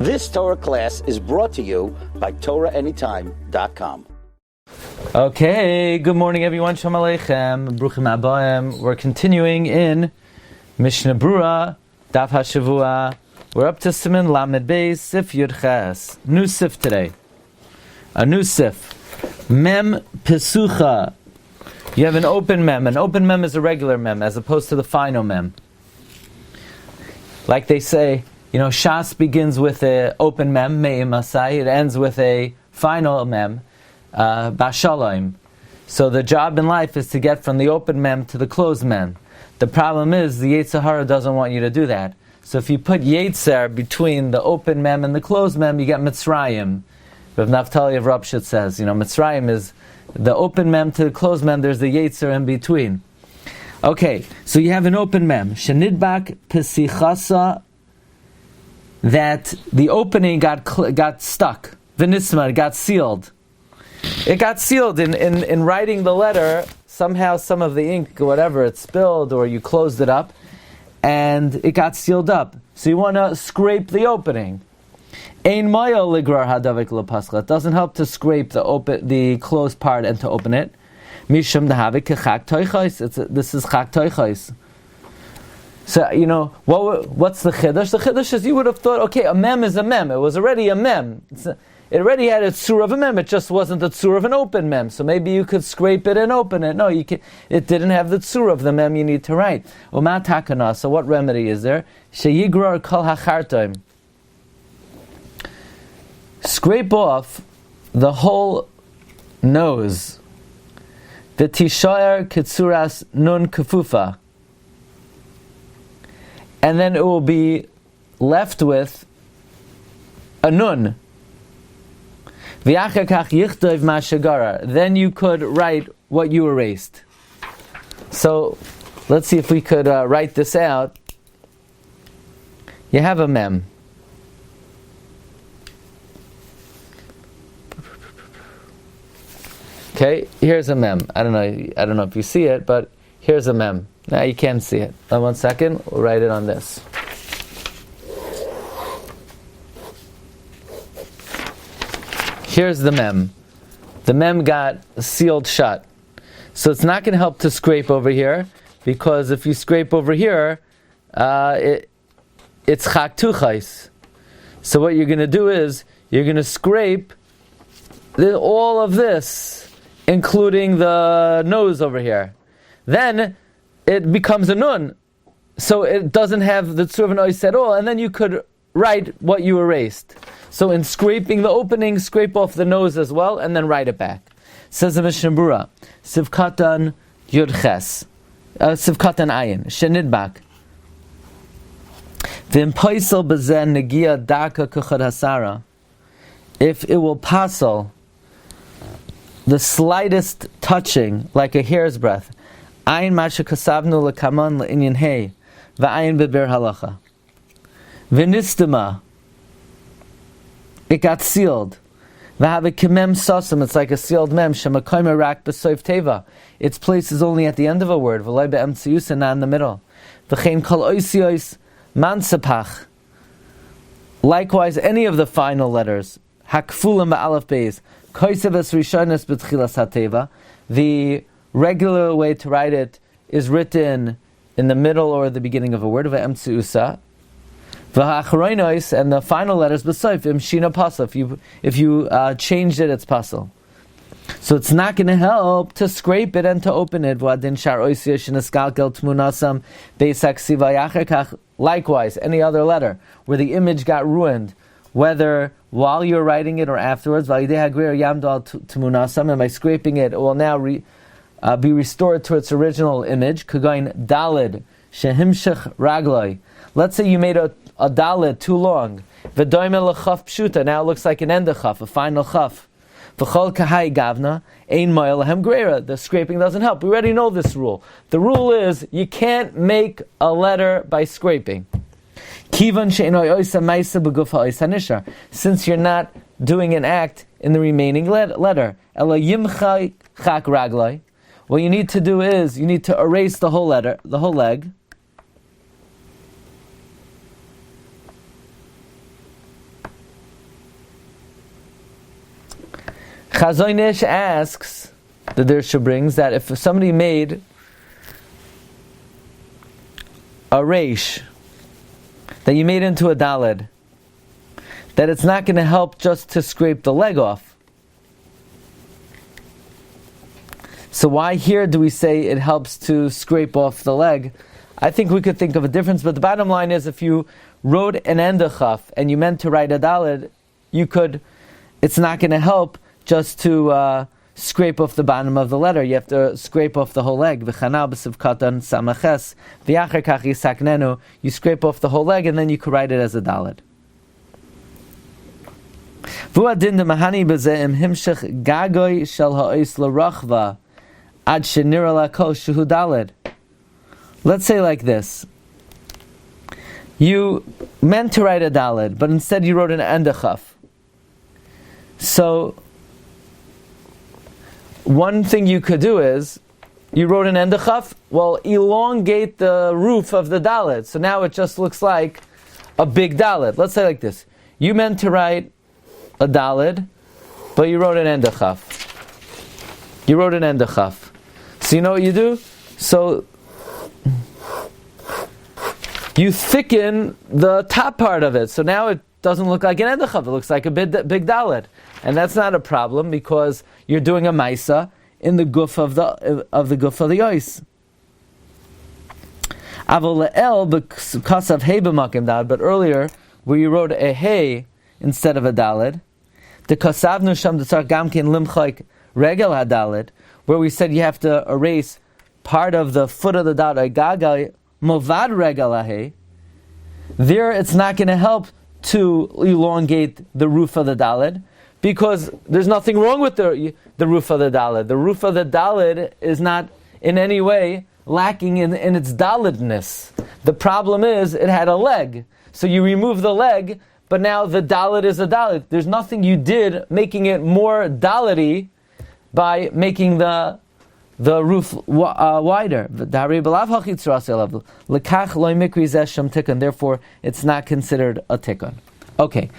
This Torah class is brought to you by TorahAnytime.com. Okay, good morning everyone. Shalom Aleichem, Bruchim Abayim. We're continuing in Mishna Berura, Daf Hashavua. We're up to Siman Lamed Beis, Sif Yud Ches. New Sif today. A new Sif. Mem Pesucha. You have an open mem. An open mem is a regular mem, as opposed to the final mem. Like they say, Shas begins with an open mem, Me'im Masai. It ends with a final mem, Bashalayim. So the job in life is to get from the open mem to the closed mem. The problem is, the Yetzer Hara doesn't want you to do that. So if you put Yetzer between the open mem and the closed mem, you get Mitzrayim. Rav Naftali of Rapshit says, Mitzrayim is the open mem to the closed mem, there's the Yetzer in between. Okay, so you have an open mem. Shenidbak Pesichasa, that the opening got stuck. V'nisma, got sealed. It got sealed in writing the letter. Somehow some of the ink, or whatever, it spilled, or you closed it up, and it got sealed up. So you want to scrape the opening. Ein maya ligrar hadavik lepaschal. It doesn't help to scrape the closed part and to open it. Mishum dahavik kechak toichos. This is chak toichos. So what's the chiddush? The chiddush is, you would have thought, okay, a mem is a mem. It was already a mem. It already had a tzur of a mem. It just wasn't the tzur of an open mem. So maybe you could scrape it and open it. No, you can. It didn't have the tzur of the mem you need to write. Umat hakana. So what remedy is there? Sheyigrar kol hachartoim. Scrape off the whole nose. The tishayer kitsuras nun kafufa. And then it will be left with a nun. Then you could write what you erased. So let's see if we could write this out. You have a mem. Okay, here's a mem. I don't know if you see it, but here's a mem. Now you can't see it. 1 second, we'll write it on this. Here's the mem. The mem got sealed shut. So it's not going to help to scrape over here, because if you scrape over here, it's chak tuchais. So what you're going to do is, you're going to scrape all of this, including the nose over here. Then it becomes a nun. So it doesn't have the tzur of an ois at all, and then you could write what you erased. So in scraping the opening, scrape off the nose as well, and then write it back. Says the Mishna Berura, Sivkatan Yud Ches, Sivkatan Ayin, Shenidbak. V'impoisel bezen negia daka kuchad hasara. If it will passel the slightest touching, like a hair's breadth, ayin masha kasavnu lekaman le'inyan hey, v'ayin beber halacha. V'nistema, it got sealed. V'have kemem sosam, it's like a sealed mem, shemakoyme rak b'soif teva. Its place is only at the end of a word, v'loi be'emtsius, and not in the middle. V'chein kol oisiois mansapach. Likewise, any of the final letters, hakfulim ba'alef beis, koisevas rishonis b'tchilas hateva. The regular way to write it is written in the middle or the beginning of a word, v'emtsiusa. V'ha'achroinois, and the final letters b'soif, imshina pasal. If you changed it, it's pasal. So it's not going to help to scrape it and to open it. Likewise, any other letter where the image got ruined, whether while you're writing it or afterwards, and by scraping it, it will now be restored to its original image. Kagain dalid shehimshech ragloi. Let's say you made a dalid too long. V'doime lechaf pshuta. Now it looks like an endachaf, a final chaf. V'chol kahai gavna ein moel lahem greira. The scraping doesn't help. We already know this rule. The rule is you can't make a letter by scraping. Kivan she'enoi oisa ma'isa b'gufa oisa nishar. Since you're not doing an act in the remaining letter. Ela yimchai chak raglai. What you need to do is you need to erase the whole letter, the whole leg. Chazon Ish asks, the Dirsha brings, that if somebody made a reish that you made into a daled, that it's not going to help just to scrape the leg off. So why here do we say it helps to scrape off the leg? I think we could think of a difference, but the bottom line is if you wrote an endachaf and you meant to write a daled, it's not going to help just to scrape off the bottom of the letter. You have to scrape off the whole leg. You scrape off the whole leg and then you could write it as a daled. Let's say like this. You meant to write a daled, but instead you wrote an endachaf. So one thing you could do is, you wrote an endachaf, well, elongate the roof of the daled. So now it just looks like a big daled. Let's say like this. You meant to write a daled, but you wrote an endachaf. You wrote an endachaf. So you know what you do? So you thicken the top part of it. So now it doesn't look like an endachaf. It looks like a big daled. And that's not a problem because you're doing a maisa in the guf of the guf of the ois. But earlier, where you wrote a hey instead of a daled, the kasavnu sham d'tzar gamkin limchayk regel hadaled, where we said you have to erase part of the foot of the daled, gagal movad regel ahei. There, it's not going to help to elongate the roof of the daled, because there's nothing wrong with the roof of the daled. The roof of the daled is not in any way lacking in its daledness. The problem is it had a leg. So you remove the leg, but now the daled is a daled. There's nothing you did making it more daledy by making the roof wider. Therefore, it's not considered a tikkun. Okay,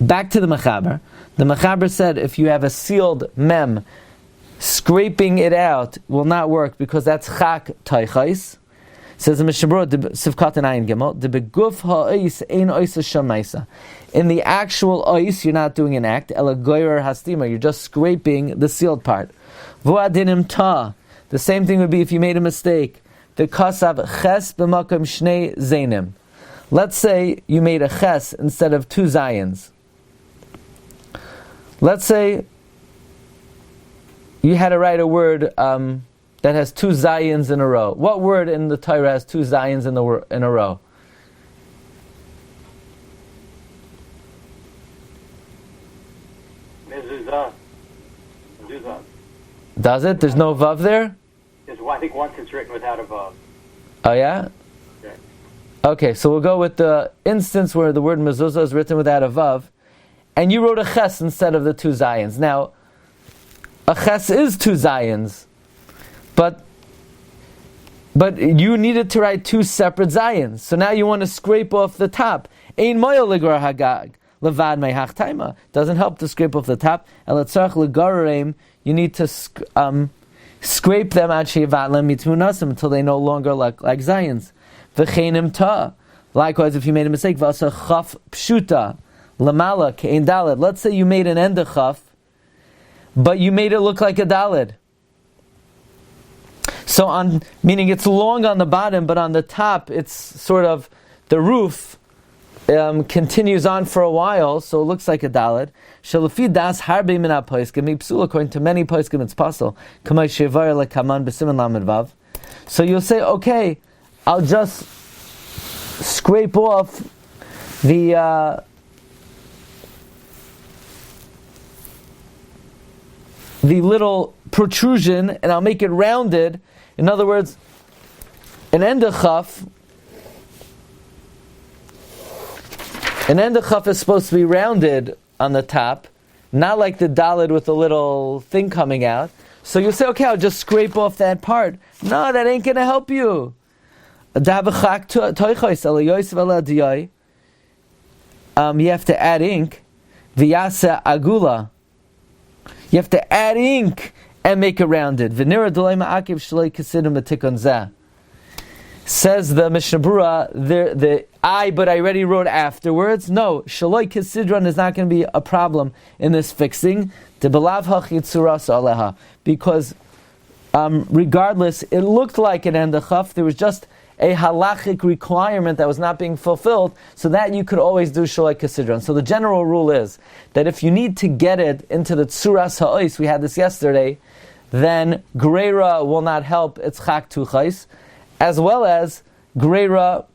back to the Mechaber. The Mechaber said if you have a sealed mem, scraping it out will not work because that's chak taichais. Says the Mishna Berura, Sivkat and Ayin Gimel, the beguf ha'is ein ois shamaisa. In the actual ois, you're not doing an act. Ela goyer hastima, you're just scraping the sealed part. Vuadinim ta. The same thing would be if you made a mistake. The kasav ches b'makam shnei zainim. Let's say you made a ches instead of two zayins. Let's say you had to write a word that has two zayins in a row. What word in the Torah has two zayins in a row? Mezuzah. Does it? There's no vav there? I think once it's written without a vav. Oh yeah? Yeah. Okay, so we'll go with the instance where the word mezuzah is written without a vav, and you wrote a ches instead of the two zayins. Now, a ches is two zayins, but you needed to write two separate zayins. So now you want to scrape off the top. Ein moyel legar hagag levad mehach taima. Doesn't help to scrape off the top. Elatzarach legareim. You need to scrape them until they no longer look like zayins. V'cheinim ta. Likewise, if you made a mistake, v'asa chaf pshuta lamala kein daled. Let's say you made an endachaf, but you made it look like a daled. So meaning it's long on the bottom, but on the top it's sort of the roof continues on for a while, so it looks like a daled. Shalafi das harbe min ha-poskim psul. According to many poskim, it's possible. Kamay shevar lekaman b'siman lamed vav. So you'll say, okay, I'll just scrape off the little protrusion, and I'll make it rounded. In other words, an endachaf is supposed to be rounded on the top, not like the daled with a little thing coming out. So you say, okay, I'll just scrape off that part. No, that ain't going to help you. You have to add ink. V'yase agula. You have to add ink and make it rounded. V'nira d'loi ma'akiv shaloi kesidim b'tikon zeh. Says the Mishna Berura, but I already wrote afterwards. No, shaloi kesidron is not going to be a problem in this fixing. Because regardless, it looked like an endachaf. There was just a halachic requirement that was not being fulfilled, so that you could always do shaloi kesidron. So the general rule is that if you need to get it into the tzuras ha'ois, we had this yesterday, then greira will not help. It's chak tuchais. As well as greira,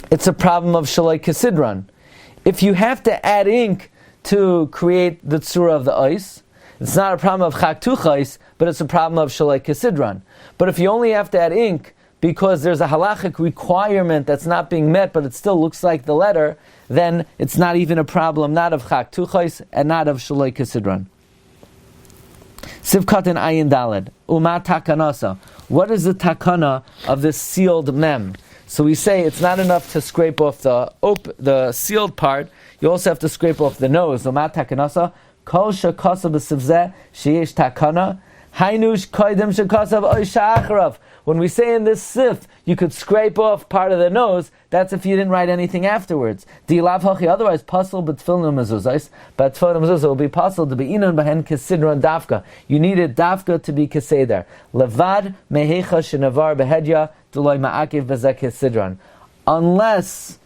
it's a problem of shaloi kesidron. If you have to add ink to create the tzura of the ice, it's not a problem of chak tuchais, but it's a problem of shaloi kesidron. But if you only have to add ink because there's a halachic requirement that's not being met, but it still looks like the letter, then it's not even a problem, not of chak tuchais and not of shaloi kesidron. Sivkat in ayin daled uma takanasa. What is the takana of this sealed mem? So we say it's not enough to scrape off the sealed part. You also have to scrape off the nose. Uma takanasa kol shekasa b'sivzeh sheyesh takana hainush koydem shekasav oisha acharav. When we say in this sif, you could scrape off part of the nose, that's if you didn't write anything afterwards. Otherwise, pasul b'tfilin mezuzais, but tfilin mezuzah will be pasul to be inon b'hen kesidron dafka. You needed dafka to be keseder. Levad mehecha shenavar behedya d'loi ma'akiv b'zeh kesidron. Unless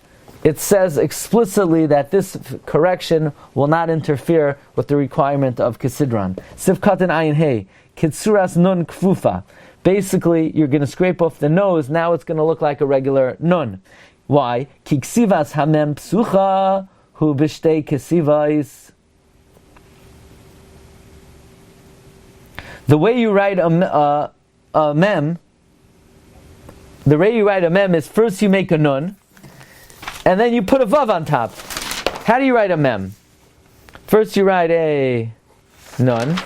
it says explicitly that this correction will not interfere with the requirement of kesidron. Sifkat ayin hey, kitsuras nun kfufa. Basically, you're going to scrape off the nose. Now it's going to look like a regular nun. Why? Kiksivas hamem psucha hu b'shtei kesivais. The way you write a mem, is first you make a nun, and then you put a vav on top. How do you write a mem? First you write a nun.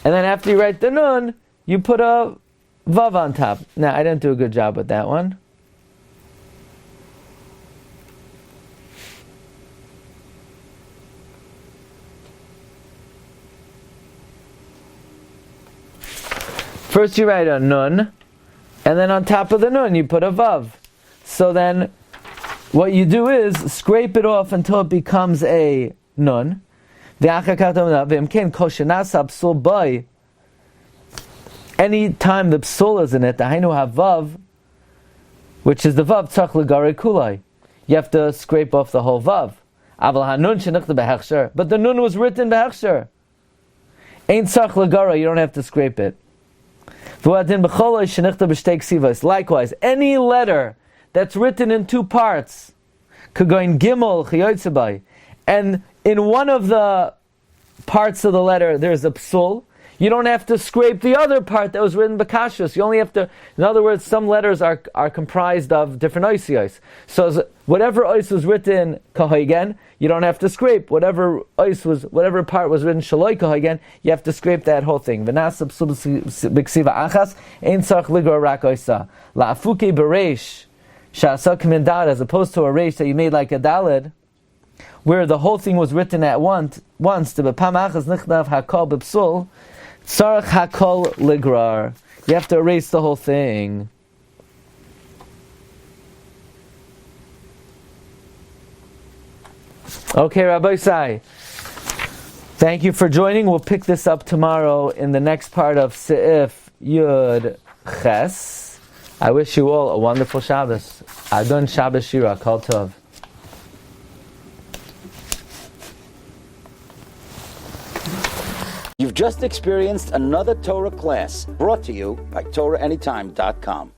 And then after you write the nun, you put a vav on top. Now, I didn't do a good job with that one. First you write a nun, and then on top of the nun you put a vav. So then, what you do is scrape it off until it becomes a nun. Any time the psul is in it, the hainu havav, which is the vav tzach legare kulai, you have to scrape off the whole vav. But the nun was written behechsher. Ain't tzach legare, you don't have to scrape it. Likewise, any letter that's written in two parts, kagoin gimel chiyotzebai, and in one of the parts of the letter there's a psul, you don't have to scrape the other part that was written bakashus. You only have to, in other words, some letters are comprised of different oisios. So whatever ois was written kahoigen, you don't have to scrape. Whatever part was written shaloi kahoigen, you have to scrape that whole thing. V'nasab b'ksiva achas ein tzarich ligor rak oisa la'afuke bereish sha'asa k'mindad, as opposed to a reish that you made like a daled, where the whole thing was written at once, to b'pam achas nichnav hakol b'psul, tzarich hakol ligrar. You have to erase the whole thing. Okay, Rabbi Sai, thank you for joining. We'll pick this up tomorrow in the next part of Seif Yud Ches. I wish you all a wonderful Shabbos. Adon Shabbos Shira, Kol Tov. You've just experienced another Torah class brought to you by TorahAnytime.com.